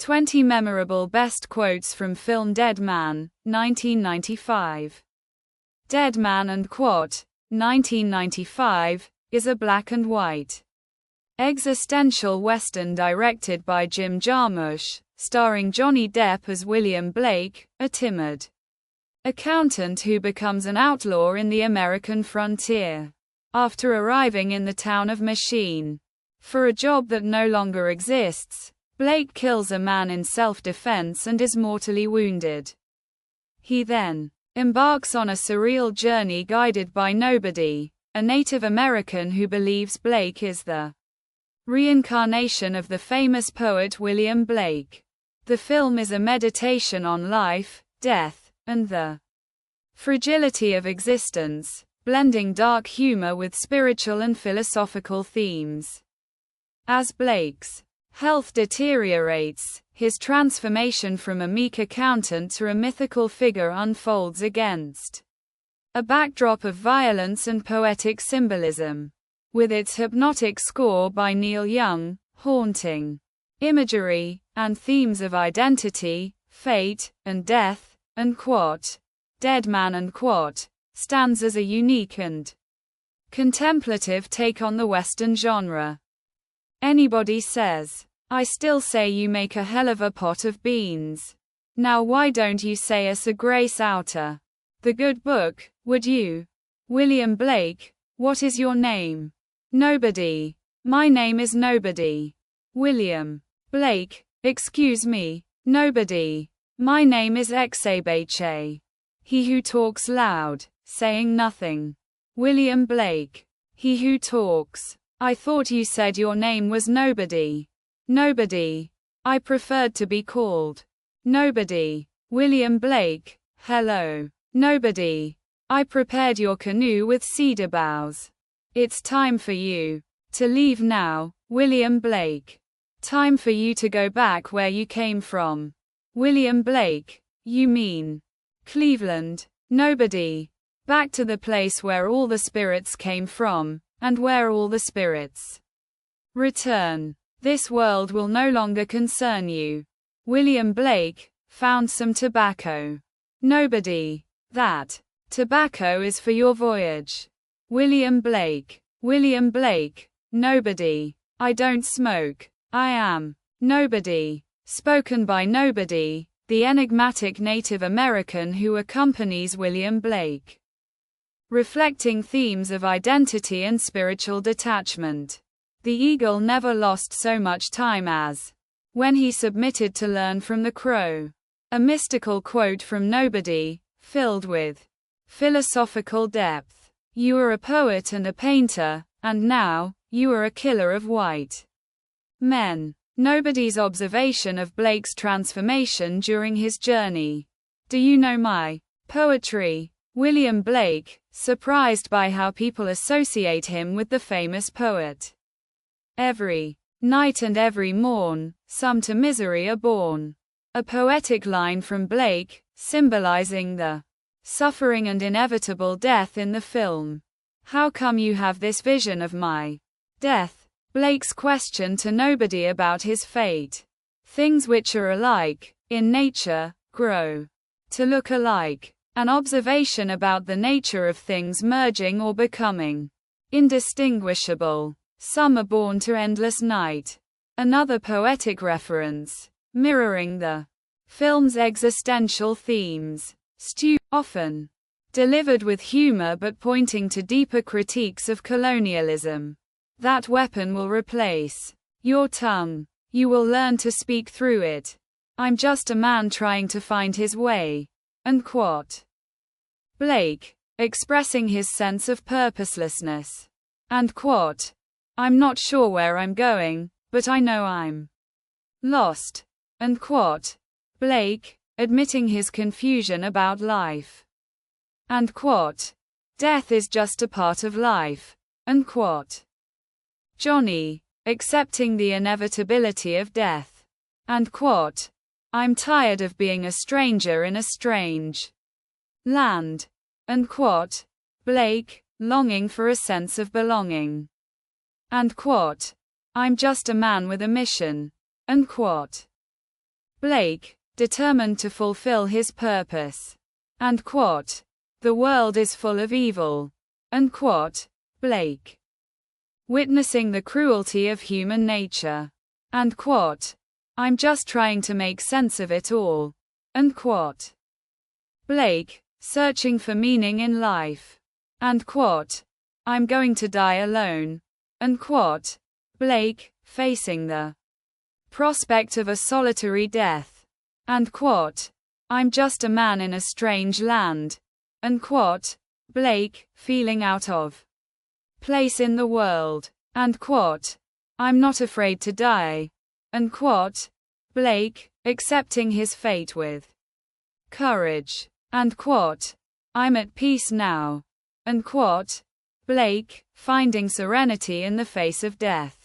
20 memorable best quotes from film Dead Man, 1995. Dead Man and Quote, 1995, is a black and white existential western directed by Jim Jarmusch, starring Johnny Depp as William Blake, a timid accountant who becomes an outlaw in the American frontier. After arriving in the town of Machine for a job that no longer exists, Blake kills a man in self-defense and is mortally wounded. He then embarks on a surreal journey guided by Nobody, a Native American who believes Blake is the reincarnation of the famous poet William Blake. The film is a meditation on life, death, and the fragility of existence, blending dark humor with spiritual and philosophical themes. As Blake's health deteriorates, his transformation from a meek accountant to a mythical figure unfolds against a backdrop of violence and poetic symbolism. With its hypnotic score by Neil Young, haunting imagery, and themes of identity, fate, and death, and Quote, Dead Man and Quote, stands as a unique and contemplative take on the Western genre. Anybody says, I still say you make a hell of a pot of beans. Now why don't you say us a grace outer the good book, would you? William Blake, what is your name? Nobody. My name is Nobody. William Blake, excuse me, Nobody. My name is Exabeche. He who talks loud, saying nothing. William Blake. He who talks. I thought you said your name was Nobody. Nobody. I preferred to be called Nobody. William Blake. Hello. Nobody. I prepared your canoe with cedar boughs. It's time for you to leave now, William Blake. Time for you to go back where you came from. William Blake. You mean Cleveland? Nobody. Back to the place where all the spirits came from, and where all the spirits return. This world will no longer concern you. William Blake. Found some tobacco. Nobody. That tobacco is for your voyage. William Blake. William Blake. Nobody. I don't smoke. I am Nobody. Spoken by Nobody, the enigmatic Native American who accompanies William Blake. Reflecting themes of identity and spiritual detachment. The eagle never lost so much time as when he submitted to learn from the crow. A mystical quote from Nobody, filled with philosophical depth. You are a poet and a painter, and now, you are a killer of white men. Nobody's observation of Blake's transformation during his journey. Do you know my poetry? William Blake, surprised by how people associate him with the famous poet. Every night and every morn, some to misery are born. A poetic line from Blake, symbolizing the suffering and inevitable death in the film. How come you have this vision of my death? Blake's question to Nobody about his fate. Things which are alike, in nature, grow to look alike. An observation about the nature of things merging or becoming indistinguishable. Some are born to endless night. Another poetic reference, mirroring the film's existential themes. Often delivered with humor but pointing to deeper critiques of colonialism. That weapon will replace your tongue. You will learn to speak through it. I'm just a man trying to find his way. And Quote. Blake, expressing his sense of purposelessness. And Quote. I'm not sure where I'm going, but I know I'm lost. And Quote. Blake, admitting his confusion about life. And Quote. Death is just a part of life. And Quote. Johnny, accepting the inevitability of death. And Quote. I'm tired of being a stranger in a strange land. And Quote. Blake, longing for a sense of belonging. And Quote. I'm just a man with a mission. And Quote. Blake, determined to fulfill his purpose. Quote, the world is full of evil. Quote, Blake, witnessing the cruelty of human nature. Quote, I'm just trying to make sense of it all. Quote, Blake, searching for meaning in life. Quote, I'm going to die alone. Quote, Blake, facing the prospect of a solitary death. Quote, I'm just a man in a strange land. Quote, Blake, feeling out of place in the world. Quote, I'm not afraid to die. Quote, Blake, accepting his fate with courage. Quote, I'm at peace now. Quote, Blake, finding serenity in the face of death.